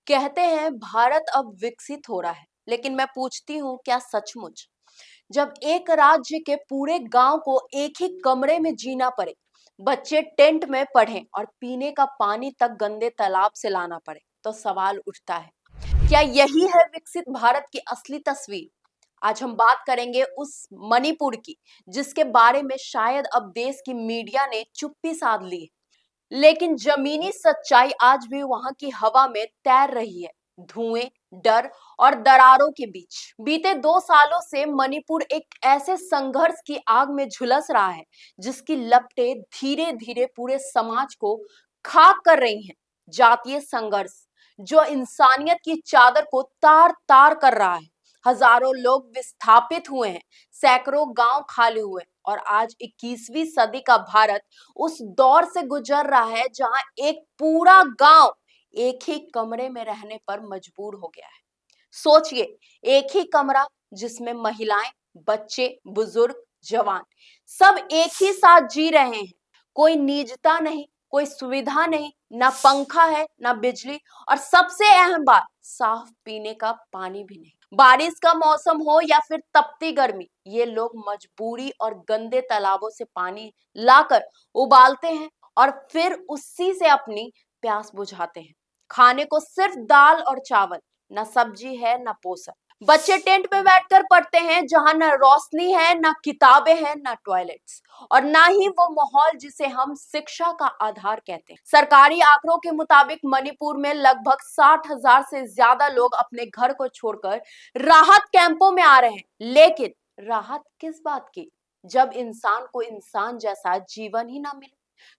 कहते हैं भारत अब विकसित हो रहा है, लेकिन मैं पूछती हूँ क्या सचमुच? जब एक राज्य के पूरे गांव को एक ही कमरे में जीना पड़े, बच्चे टेंट में पढ़ें और पीने का पानी तक गंदे तालाब से लाना पड़े, तो सवाल उठता है, क्या यही है विकसित भारत की असली तस्वीर? आज हम बात करेंगे उस मणिपुर की, जिसके बारे में शायद अब देश की मीडिया ने चुप्पी साध ली है। लेकिन जमीनी सच्चाई आज भी वहां की हवा में तैर रही है, धुएं, डर और दरारों के बीच। बीते 2 सालों से मणिपुर एक ऐसे संघर्ष की आग में झुलस रहा है, जिसकी लपटें धीरे धीरे पूरे समाज को खाक कर रही हैं। जातीय संघर्ष जो इंसानियत की चादर को तार तार कर रहा है। हजारों लोग विस्थापित हुए हैं, सैकड़ों गांव खाली हुए, और आज 21वीं सदी का भारत उस दौर से गुजर रहा है जहां एक पूरा गांव एक ही कमरे में रहने पर मजबूर हो गया है। सोचिए, एक ही कमरा जिसमें महिलाएं, बच्चे, बुजुर्ग, जवान सब एक ही साथ जी रहे हैं। कोई निजता नहीं, कोई सुविधा नहीं, ना पंखा है ना बिजली, और सबसे अहम बात, साफ पीने का पानी भी नहीं। बारिश का मौसम हो या फिर तपती गर्मी, ये लोग मजबूरी और गंदे तालाबों से पानी लाकर उबालते हैं और फिर उसी से अपनी प्यास बुझाते हैं। खाने को सिर्फ दाल और चावल, ना सब्जी है ना पोषण। बच्चे टेंट में बैठकर पढ़ते हैं जहां न रोशनी है, ना किताबें हैं, ना टॉयलेट्स, और ना ही वो माहौल जिसे हम शिक्षा का आधार कहते हैं। सरकारी आंकड़ों के मुताबिक मणिपुर में लगभग 60,000 से ज्यादा लोग अपने घर को छोड़कर राहत कैंपों में आ रहे हैं। लेकिन राहत किस बात की, जब इंसान को इंसान जैसा जीवन ही ना मिले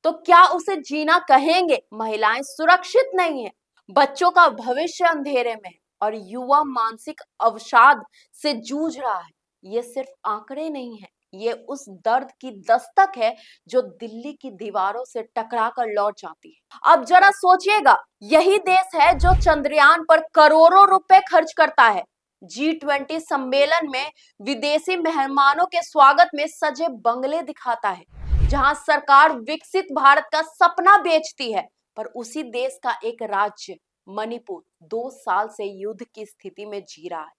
तो क्या उसे जीना कहेंगे? महिलाएं सुरक्षित नहीं है, बच्चों का भविष्य अंधेरे में है, और युवा मानसिक अवसाद से जूझ रहा है। ये सिर्फ आंकड़े नहीं है, ये उस दर्द की दस्तक है जो दिल्ली की दीवारों से टकरा कर लौट जाती है। अब जरा सोचिएगा, यही देश है जो चंद्रयान पर करोड़ों रुपए खर्च करता है, G20 सम्मेलन में विदेशी मेहमानों के स्वागत में सजे बंगले दिखाता है, जहां सरकार विकसित भारत का सपना बेचती है, पर उसी देश का एक राज्य मणिपुर 2 साल से युद्ध की स्थिति में जी रहा है,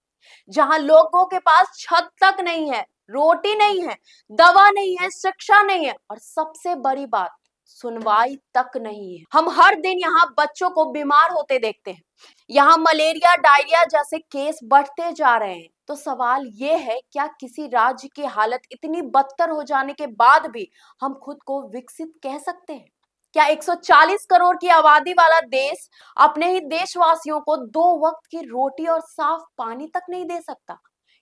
जहां लोगों के पास छत तक नहीं है, रोटी नहीं है, दवा नहीं है, शिक्षा नहीं है, और सबसे बड़ी बात, सुनवाई तक नहीं है। हम हर दिन यहाँ बच्चों को बीमार होते देखते हैं। यहाँ मलेरिया, डायरिया जैसे केस बढ़ते जा रहे हैं। तो सवाल ये है, क्या किसी राज्य की हालत इतनी बदतर हो जाने के बाद भी हम खुद को विकसित कह सकते हैं? क्या 140 करोड़ की आबादी वाला देश अपने ही देशवासियों को 2 वक्त की रोटी और साफ पानी तक नहीं दे सकता?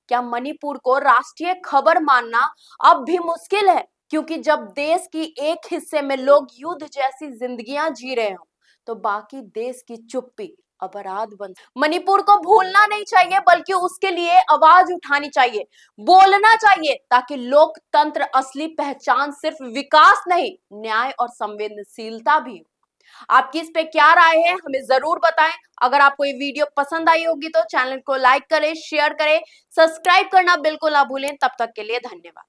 क्या मणिपुर को राष्ट्रीय खबर मानना अब भी मुश्किल है, क्योंकि जब देश की एक हिस्से में लोग युद्ध जैसी जिंदगियां जी रहे हो, तो बाकी देश की चुप्पी अपराध बन। मणिपुर को भूलना नहीं चाहिए, बल्कि उसके लिए आवाज उठानी चाहिए, बोलना चाहिए, ताकि लोकतंत्र असली पहचान सिर्फ विकास नहीं, न्याय और संवेदनशीलता भी हो। आपकी इस पे क्या राय है, हमें जरूर बताएं। अगर आपको ये वीडियो पसंद आई होगी तो चैनल को लाइक करें, शेयर करें, सब्सक्राइब करना बिल्कुल ना भूलें। तब तक के लिए धन्यवाद।